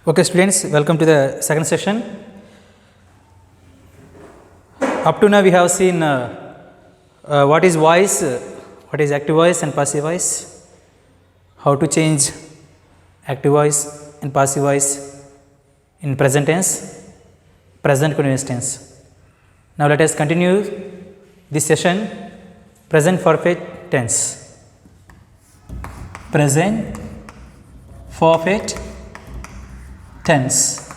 Okay students, welcome to the second session. Up to now we have seen what is voice, what is active voice and passive voice, how to change active voice and passive voice in present tense, present continuous tense. Now let us continue this session, present perfect tense. Present perfect tense.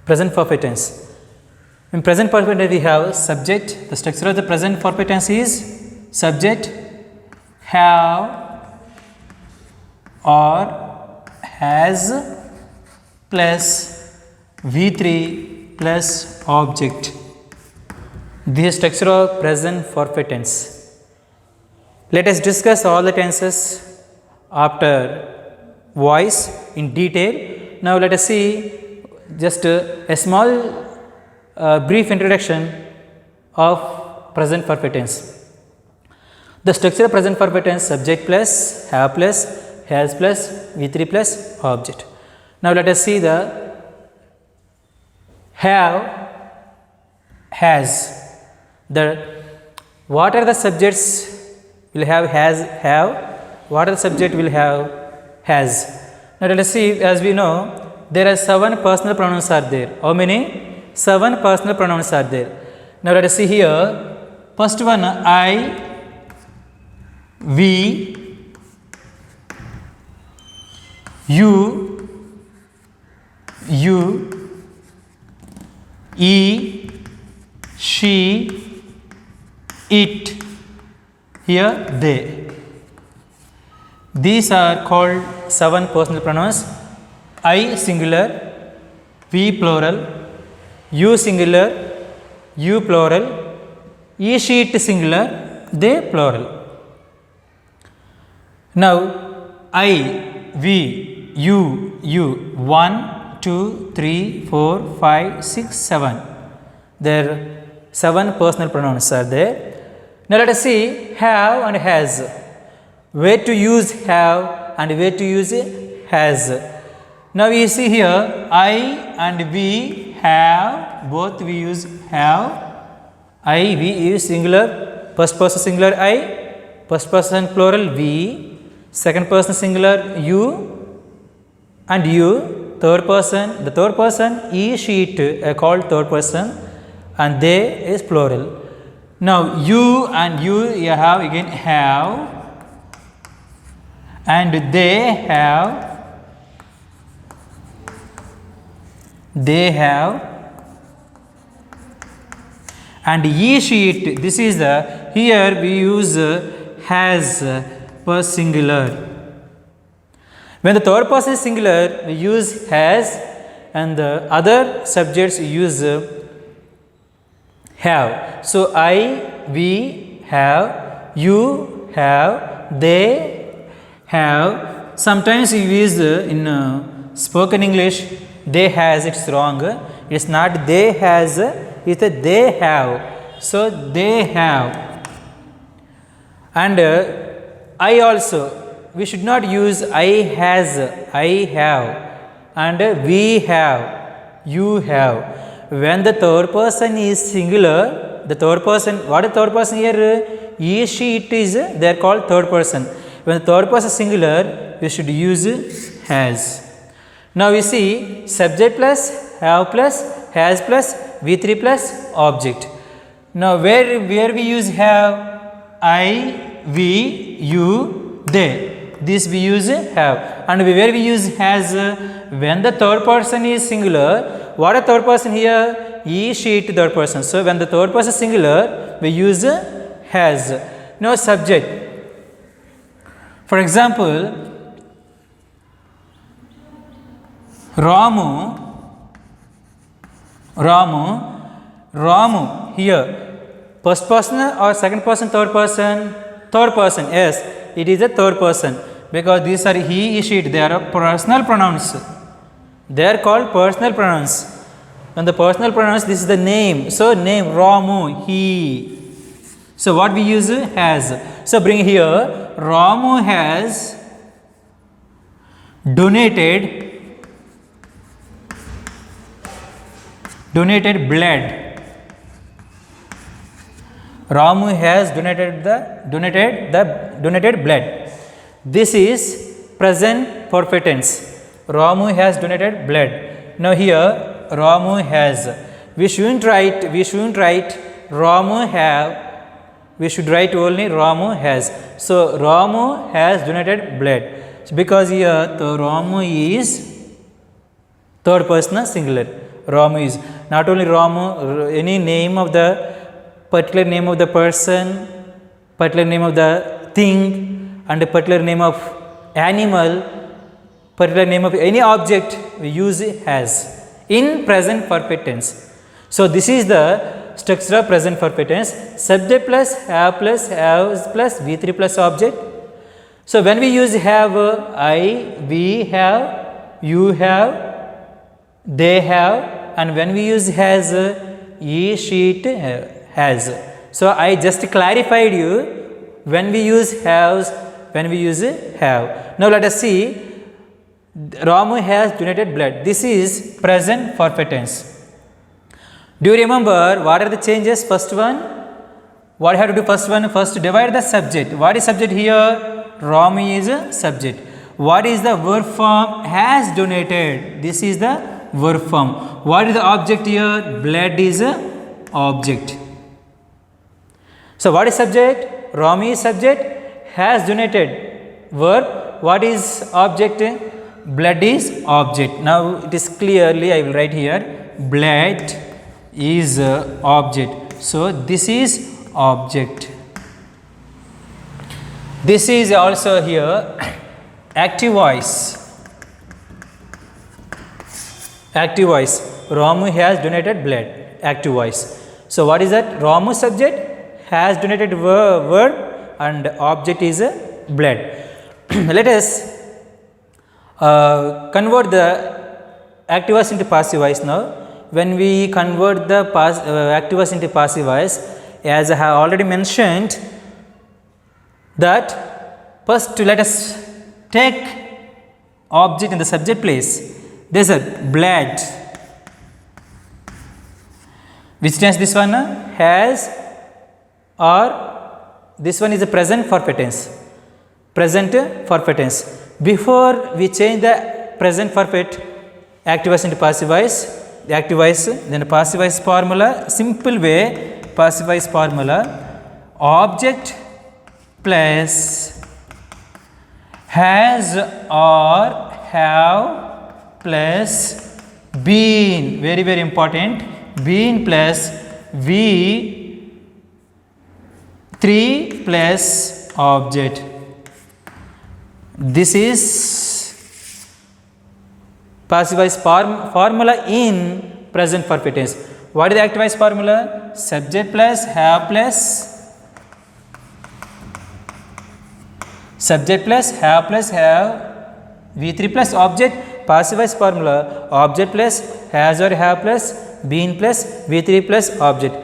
Present perfect tense. In present perfect tense we have subject. The structure of the present perfect tense is subject, have or has plus V3 plus object. This is structure of present perfect tense. Let us discuss all the tenses after voice in detail. Now let us see just a small brief introduction of present perfect tense. The structure of present perfect tense: subject plus, have plus, has plus, V3 plus, object. Now let us see the have, has. What are the subjects will have have, what are the subject will have has. Now let us see, as we know there are 7 personal pronouns are there. How many? 7 personal pronouns are there. Now let us see here, first one I, we, you, he, she, it, here they. These are called 7 personal pronouns. I singular, we plural, you singular, you plural, he, she, it singular, they plural. Now I, we, you, 1, 2, 3, 4, 5, 6, 7. There 7 personal pronouns are there. Now let us see have and has. Where to use have and where to use has. Now we see here I and we have, both we use have. I, we use singular, first person singular I, first person plural we, second person singular you and you, third person, the third person he, she, it are called third person and they is plural. Now you and you have again have and they have and ye, she, it. This is the, here we use has for singular. When the third person is singular we use has and the other subjects use have. So I, we have, you have, they have. Sometimes we use in spoken English they has, it's wrong. It's not they has, it's a they have. So they have. And I also, we should not use I has, I have and we have, you have. When the third person is singular, the third person, what is third person here? He, she, it is, they are called third person. When the third person is singular, we should use has. Now we see subject plus, have plus, has plus, V3 plus, object. Now where we use have? I, we, you, they. This we use have. And where we use has? When the third person is singular, what a third person here? He, she, it, third person. So when the third person is singular, we use has. Now subject. For example, Ramu here. First person or second person, third person? Third person, yes. It is a third person because these are he, she, it. They are personal pronouns. They are called personal pronouns. When the personal pronouns, this is the name. So name Ramu, he. So what we use has. So bring here Ramu has donated blood. Ramu has donated blood. This is present perfect tense. Ramu has donated blood. Now here Ramu has. We shouldn't write Ramu have. We should write only Ramu has. So Ramu has donated blood. So because here the Ramu is third person singular. Ramu is not only Ramu, any name of the particular name of the person, particular name of the thing, and a particular name of animal, particular name of any object we use has in present perfect tense. So this is the structure of present perfect tense. Subject plus have plus V3 plus object. So when we use have, I, we have, you have, they have, and when we use has, he, she, it has. So I just clarified you when we use has, when we use have. Now let us see. Ramu has donated blood. This is present perfect tense. Do you remember what are the changes? First one, what you have to do? First one, first divide the subject. What is subject here? Ramu is a subject. What is the verb form? Has donated. This is the verb form. What is the object here? Blood is a object. So what is subject? Ramu is subject. Has donated verb. What is object? Blood is object. Now it is clearly, I will write here, blood is object. So this is object. This is also here active voice. Active voice. Ramu has donated blood. Active voice. So what is that? Ramu subject, has donated verb, and object is blood. Let us convert the active voice into passive voice now. When we convert the active voice into passive voice, as I have already mentioned, that first let us take object in the subject place. There is a blood. Which tense this one? Has, or this one is a present perfect tense. Present perfect tense. Before we change the present perfect active voice into passive voice, the active voice, then the passive voice formula, simple way, passive voice formula, object plus has or have plus been, very very important, been plus V3 plus object. This is passive voice formula in present perfect tense. What is the active voice formula? Subject plus have plus subject plus have V3 plus object. Passive voice formula object plus has or have plus been plus V3 plus object.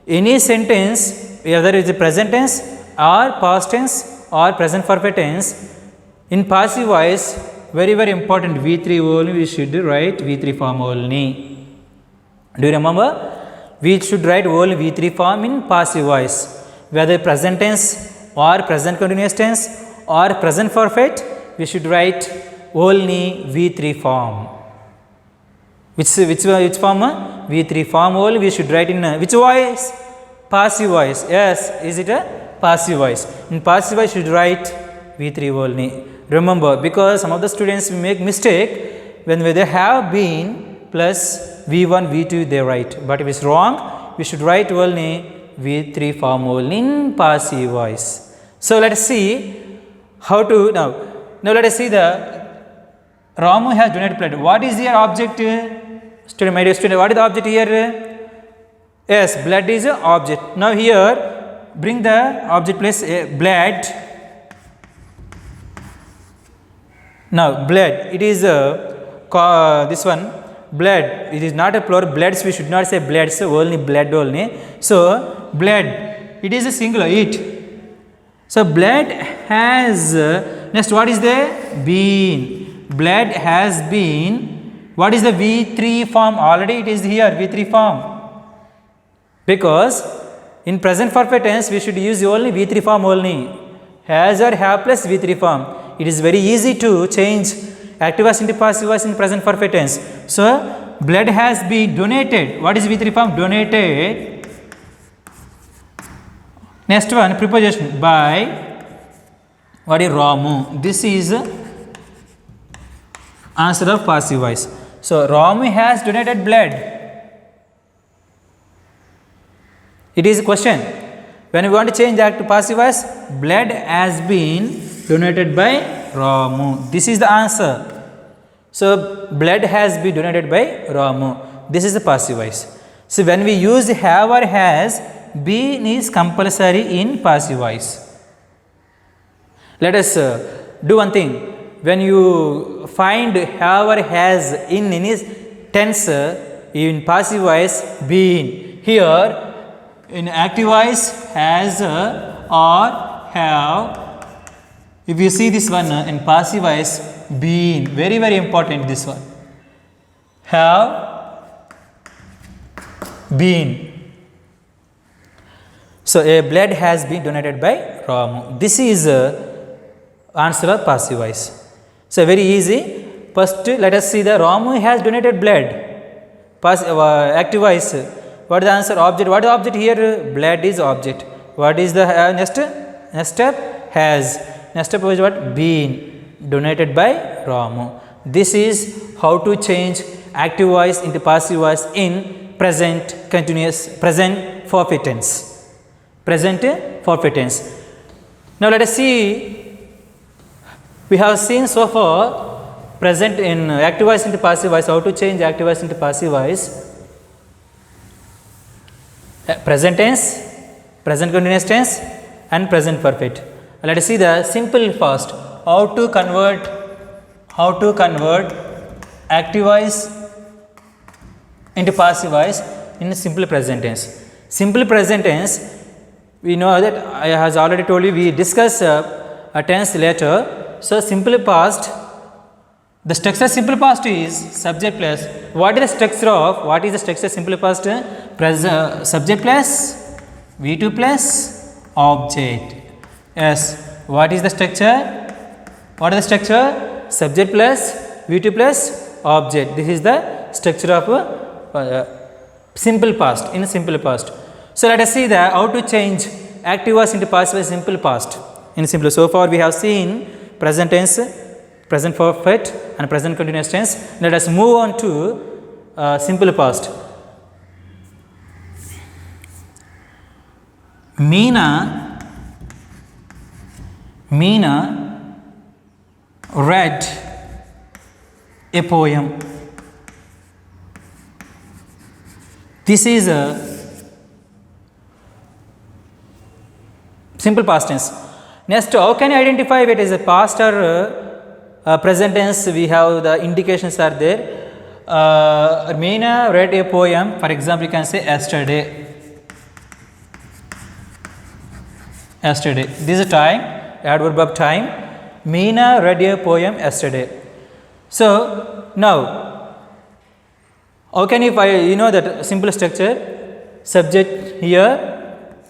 Any sentence, whether it is present tense or past tense or present perfect tense, in passive voice, very very important, V3 only we should write V3 form only. Do you remember? We should write only V3 form in passive voice. Whether present tense or present continuous tense or present perfect, we should write only V3 form. Which form? V3 form only we should write in which voice? Passive voice. Yes, is it a passive voice? In passive voice, you should write V3 only. Remember, because some of the students make mistake when they have been plus V1, V2 they write. But if it's wrong, we should write only V3 form only in passive voice. So let us see how to now let us see the Ramu has donated blood. What is your object? Student, my dear student, what is the object here? Yes, blood is a object. Now here bring the object place blood. Now blood, it is this one blood, it is not a plural. Bloods, we should not say bloods, only blood only. So blood, it is a singular, it. So blood has. Next, what is there? Been. Blood has been. What is the V3 form? Already it is here, V3 form. Because in present perfect tense, we should use only V3 form only. Has or have plus V3 form. It is very easy to change active voice into passive voice in present perfect tense. So, blood has been donated. What is V3 form? Donated. Next one, preposition by. What is Ramu? This is answer of passive voice. So, Ramu has donated blood. It is a question. When we want to change that to passive voice, blood has been donated by Ramu. This is the answer. So, blood has been donated by Ramu. This is the passive voice. So, when we use have or has, been is compulsory in passive voice. Let us do one thing. When you find have or has in any tense, in passive voice, been. Here, in active voice, has or have. If you see this one in passive voice, been. Very, very important this one. Have been. So, a blood has been donated by Ramu. This is answer of passive voice. So, very easy. First, let us see the Ramu has donated blood. Active voice. What is the answer? Object. What is the object here? Blood is object. What is the next? Next step? Has. Next step is what? Been donated by Ramu. This is how to change active voice into passive voice in present continuous, present perfect tense. Present perfect tense. Now let us see. We have seen so far present in active voice into passive voice. How to change active voice into passive voice? Present tense, present continuous tense, and present perfect. Let us see the simple first. How to convert active voice into passive voice in simple present tense. Simple present tense. We know that I has already told you. We discuss a tense later. So simple past. The structure simple past is subject plus. What is the structure of? What is the structure simple past? Subject plus V2 plus object. Yes. What is the structure? What is the structure? Subject plus V2 plus object. This is the structure of simple past in simple past. So let us see that how to change active voice into passive voice simple past in simple. So far we have seen present tense, present perfect, and present continuous tense. Let us move on to simple past. Meena read a poem. This is a simple past tense. Next, how can you identify if it is a past or present tense? We have the indications are there. Meena read a poem. For example, you can say yesterday. Yesterday. This is time, adverb of time. Meena read a poem yesterday. So, now, how can you find, you know that simple structure, subject here,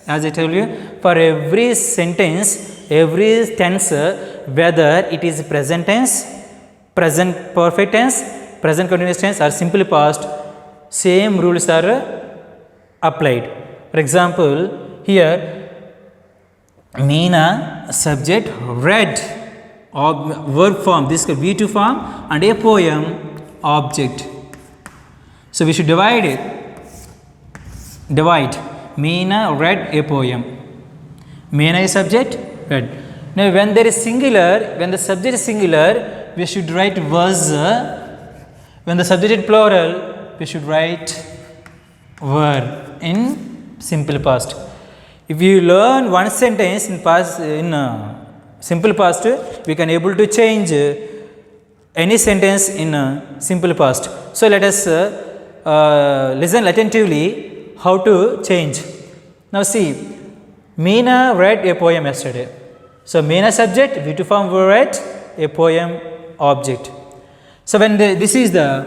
as I told you, for every sentence, every tense, whether it is present tense, present perfect tense, present continuous tense or simple past, same rules are applied. For example, here, Meena subject read verb form, this is V2 form, and a poem object. So we should divide it. Divide. Meena read a poem. Meena is subject, read. Now when there is singular, when the subject is singular, we should write was. When the subject is plural, we should write were in simple past. If you learn one sentence in past simple past, we can able to change any sentence in simple past. So let us listen attentively how to change. Now see, Meena read a poem yesterday. So main subject, V2 form word, a poem object. So when this is the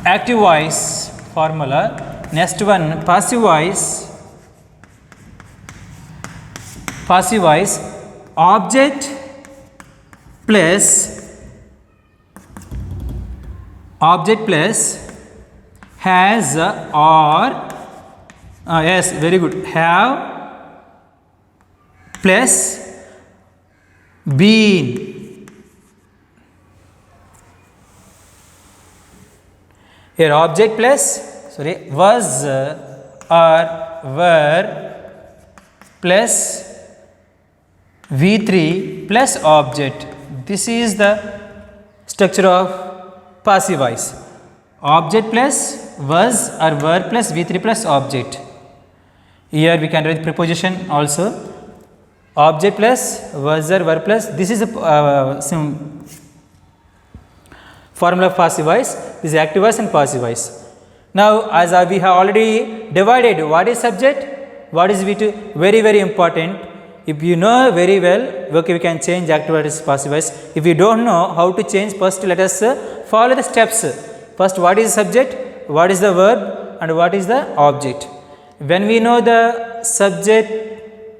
active voice formula. Next one, passive voice. Passive voice, object plus has or yes, very good, have plus been. Here object plus was or were plus V3 plus object. This is the structure of passive voice. Object plus was or were plus V3 plus object. Here we can write preposition also. Object plus was or were plus. This is a formula of passive voice. This is active voice and passive voice. Now, as we have already divided what is subject, what is V2, very important. If you know very well, okay, we can change active voice, passive voice. If you don't know how to change, first let us follow the steps. First, what is subject, what is the verb, and what is the object. When we know the subject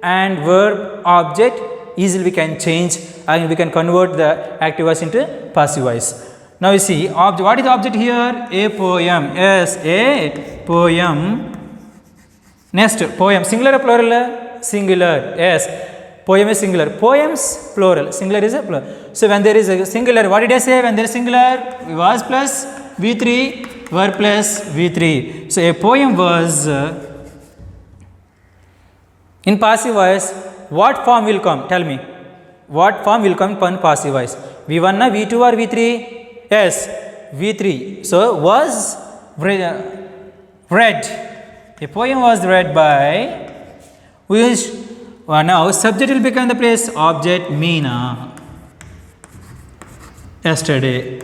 and verb object, easily we can change and we can convert the active voice into passive voice. Now you see, what is the object here? A poem. Yes, a poem. Next, poem, singular or plural? Singular. Yes, poem is singular. Poems plural. Singular is a plural. So when there is a singular, what did I say? When there is singular, was plus V3, were plus V3. So a poem was in passive voice. What form will come? Tell me. What form will come in passive voice? V1 na V2 or V3? Yes, V3. So was read. A poem was read by which now subject will become the place, object Meena yesterday.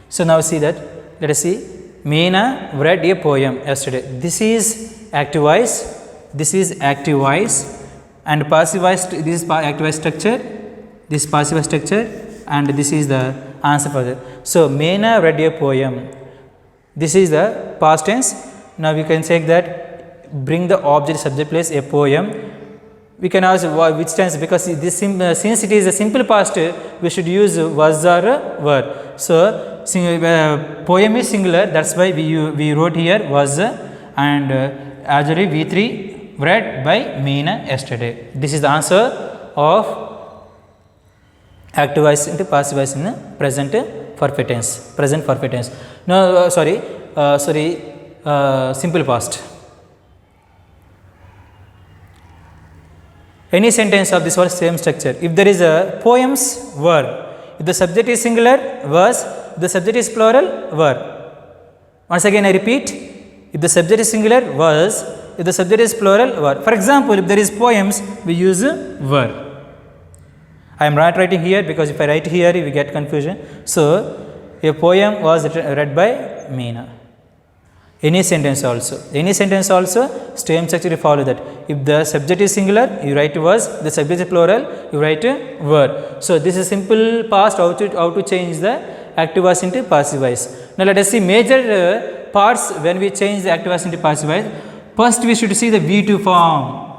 So now see that, let us see, Meena read a poem yesterday. This is active voice, this is active voice, and passive voice, this is active voice structure, this is passive voice structure, and this is the answer for that. So Meena read a poem. This is the past tense. Now we can say that bring the object subject place a poem. We can ask which tense, because this since it is a simple past, we should use was or were. So poem is singular, that's why we wrote here was, and actually V3 read by Meena yesterday. This is the answer of active voice into passive voice in the present perfect tense. No, simple past. Any sentence of this was same structure. If there is a poems were, if the subject is singular, was, if the subject is plural, were. Once again I repeat, if the subject is singular, was, if the subject is plural, were. For example, if there is poems, we use were. I am not writing here because if I write here, we get confusion. So a poem was read by Meena. Any sentence also, same structure you follow that. If the subject is singular, you write was, the subject is plural, you write were. So this is simple past, how to change the active voice into passive voice. Now let us see major parts when we change the active voice into passive voice. First we should see the V2 form.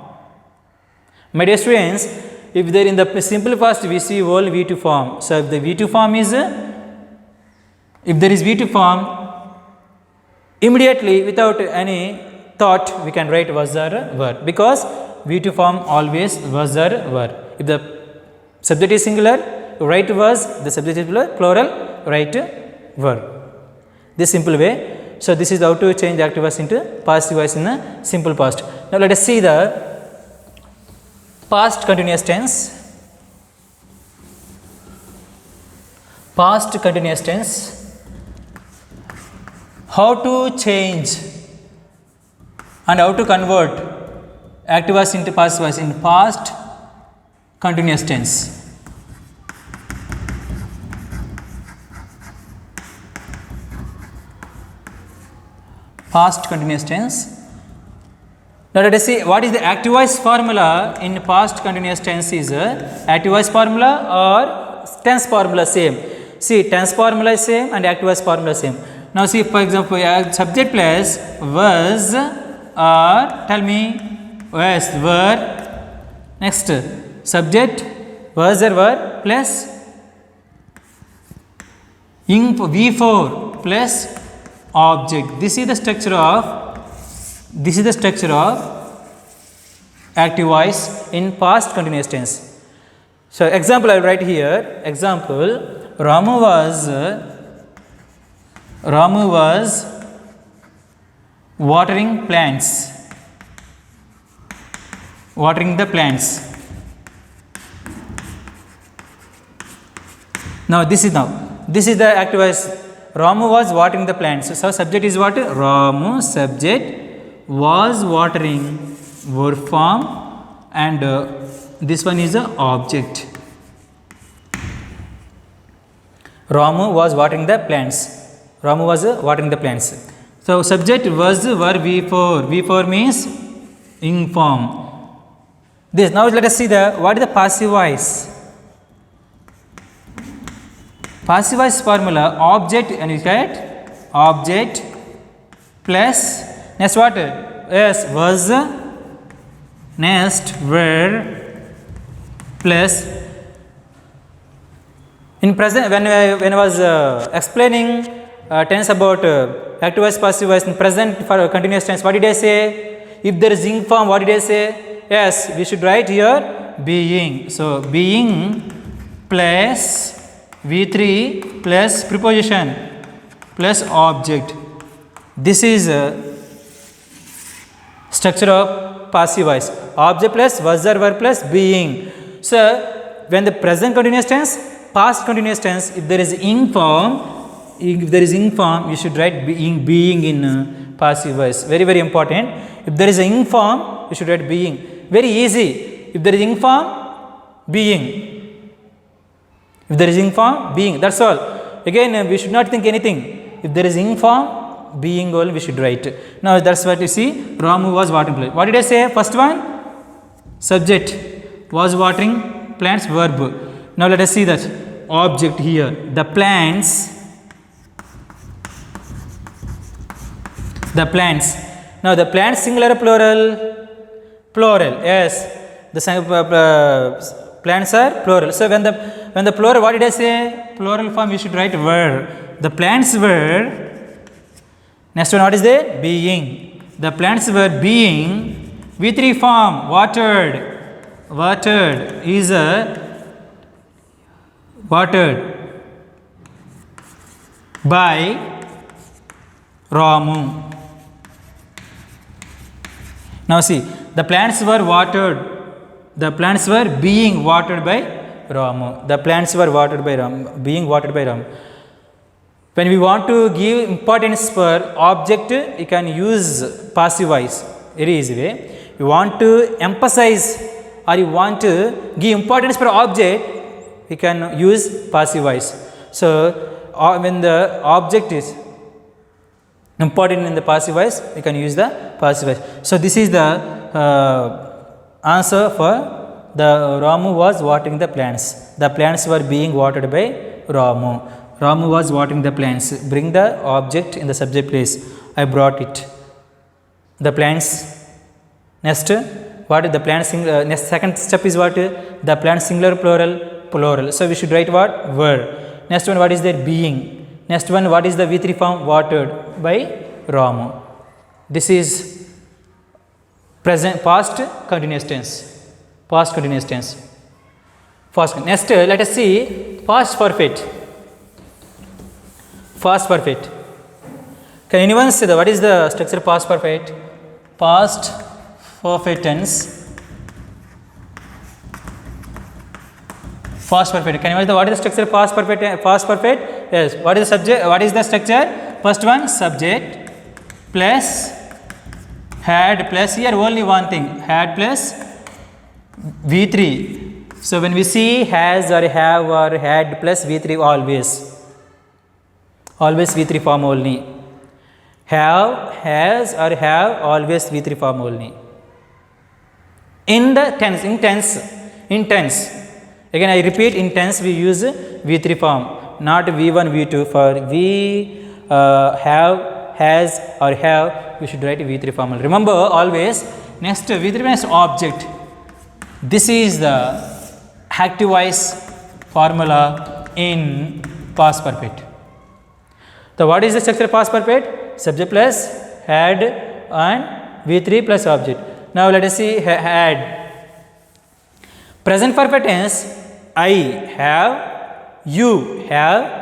My dear students, if there in the simple past we see all V2 form. So if the V2 form is, if there is V2 form, immediately without any thought we can write was or were, because V2 form always was or were. If the subject is singular, you write was, the subject is plural, write were. This simple way. So this is how to change active voice into passive voice in a simple past. Now let us see the past continuous tense. Past continuous tense. How to change and how to convert active voice into passive voice in past continuous tense. past continuous tense. Now let us see what is the active voice formula in past continuous tense. Is active voice formula or tense formula same? See, tense formula is same and active voice formula same. Now see, for example, subject plus was or tell me was were. Next subject was or were plus V4 plus object. This is the structure of active voice in past continuous tense. So example I will write here. Example, Ramu was watering plants. Watering the plants. Now this is the active voice. Ramu was watering the plants. So subject is what? Ramu, subject, was watering, verb form, and this one is the object. Ramu was watering the plants. Ramu was watering the plants. So subject was were V4. V4 means inform. This now let us see what is the passive voice. Passive voice formula, object, and you get object plus next what? Yes, was, next were plus. In present, when I was explaining tense about active voice, passive voice in present for continuous tense, what did I say? If there is ing form, what did I say? Yes, we should write here being. So being plus V3 plus preposition plus object. This is structure of passive voice. Object plus was or were plus being. So when the present continuous tense, past continuous tense, if there is ing form, you should write being in passive voice. Very, very important. If there is a ing form, you should write being. Very easy. If there is ing form, being. If there is ing form, being. That's all. Again, we should not think anything. If there is ing form, being all we should write. Now that's what you see. Ramu was watering plants. What did I say? First one, subject was watering plants, verb. Now let us see that object here. The plants. The plants. Now the plants singular plural? Plural. Yes. The plants are plural. So when the plural, what did I say? Plural form we should write were. The plants were. Next one, what is there? Being. The plants were being. V3 form, watered. Watered is a watered by Ramu. Now see, the plants were watered. The plants were being watered by Ramu. The plants were watered by Ramu, being watered by Ramu. When we want to give importance for object, you can use passive voice. Very easy way. You want to emphasize or you want to give importance for object, you can use passive voice. So when the object is important in the passive voice, you can use the passive voice. So this is the answer for the Ramu was watering the plants. The plants were being watered by Ramu. Ramu was watering the plants. Bring the object in the subject place. I brought it. The plants. Next, what is the plants? Next second step is what? The plants singular plural? Plural. So we should write what? Were. Next one, what is their being? Next one, what is the V3 form? Watered by Ramu. This is present, past continuous tense. Past continuous tense. Next, let us see past perfect. Past perfect. Can anyone say what is the structure past perfect? Past perfect tense. Past perfect. Can you know what is the structure past perfect? Past perfect. Yes. What is the subject? What is the structure? First one, subject plus had plus here only one thing. Had plus V3. So when we see has or have or had plus V3 always V3 form only. have, has or have always V3 form only. In the tense, in tense, again I repeat, in tense we use V3 form, not V1, V2. For we have, has or have, we should write V3 form. Remember always. Next, V3 next object. This is the active voice formula in past perfect. So what is the structure of past perfect? Subject plus had and V3 plus object. Now let us see had. Present perfect tense, I have, you have,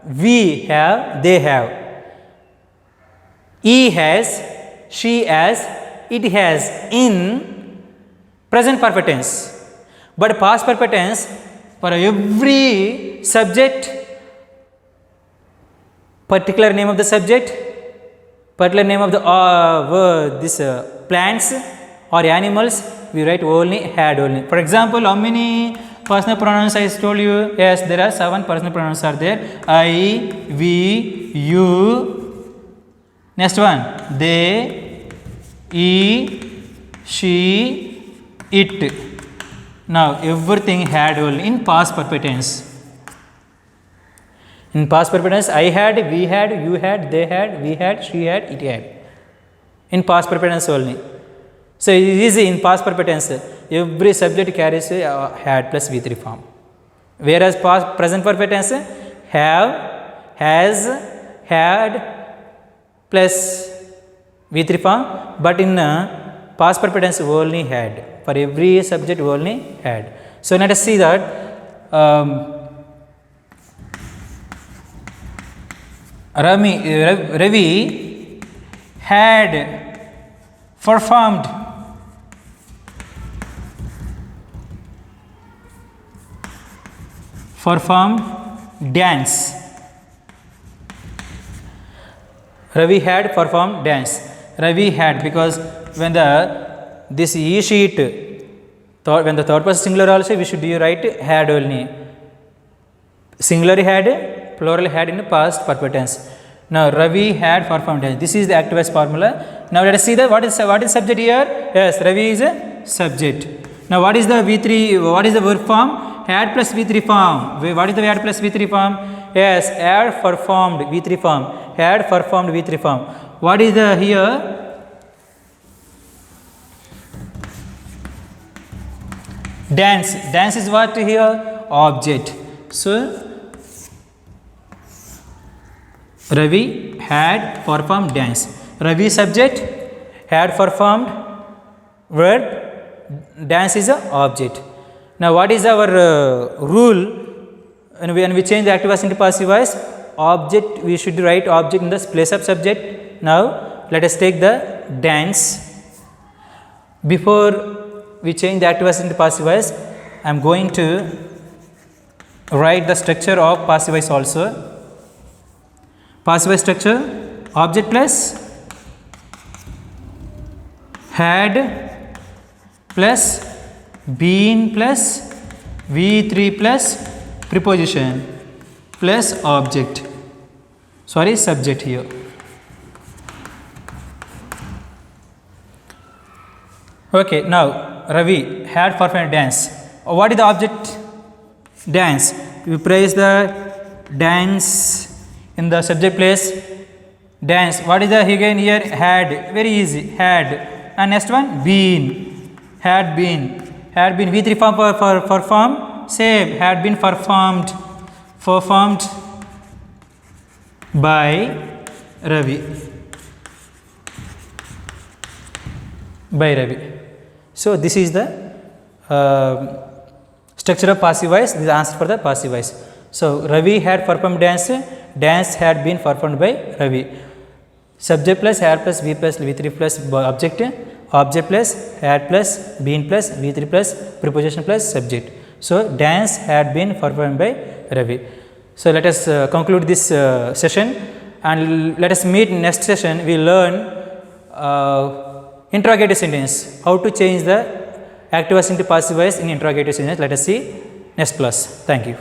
we have, they have. He has, she has, it has in present perfect tense. But past perfect tense, for every subject, particular name of the subject, particular name of the plants or animals, we write only had only. For example, how many personal pronouns I told you? Yes, there are 7 personal pronouns are there. I, we, you. Next one, they, he, she, it. Now everything had only in past perfect tense. In past perfect tense, I had, we had, you had, they had, we had, she had, it had. In past perfect tense only. So it is in past perfect tense. Every subject carries had plus V3 form. Whereas present perfect tense, have, has, had plus V3 form. But in past perfect tense only had. For every subject only had. So let us see that. Ravi had performed dance. Ravi had performed dance. Ravi had, because when this he sheet, when the third person singular also, we should write had only. Singular had, plural had in the past perfect tense. Now Ravi had performed dance. This is the active voice formula. Now let us see that what is subject here? Yes, Ravi is a subject. Now what is the V3? What is the verb form? Had plus V3 form. What is the had plus V3 form? Yes, had performed V3 form. Had performed V3 form. What is the here? Dance. Dance is what here? Object. So Ravi had performed dance. Ravi subject, had performed verb, dance is a object. Now what is our rule when we change the active voice into passive voice? Object, we should write object in the place of subject. Now let us take the dance. Before we change the active voice into passive voice, I am going to write the structure of passive voice also. Passive voice structure, object plus had plus been plus V3 plus preposition plus object. Sorry, subject here. Okay, now Ravi had performed dance. What is the object? Dance. We praise the dance in the subject place. Dance. What is the again here? Had. Very easy. Had. And next one, been. Had been. Had been V3 form for perform. Same. Had been performed. Performed by Ravi. By Ravi. So this is the structure of passive voice. This is answer for the passive voice. So Ravi had performed dance. Dance had been performed by Ravi. Subject plus had plus V plus V3 plus object. Object plus had plus been plus V3 plus preposition plus subject. So dance had been performed by Ravi. So let us conclude this session, and let us meet next session. We learn interrogative sentence. How to change the active voice into passive voice in interrogative sentence. Let us see next class. Thank you.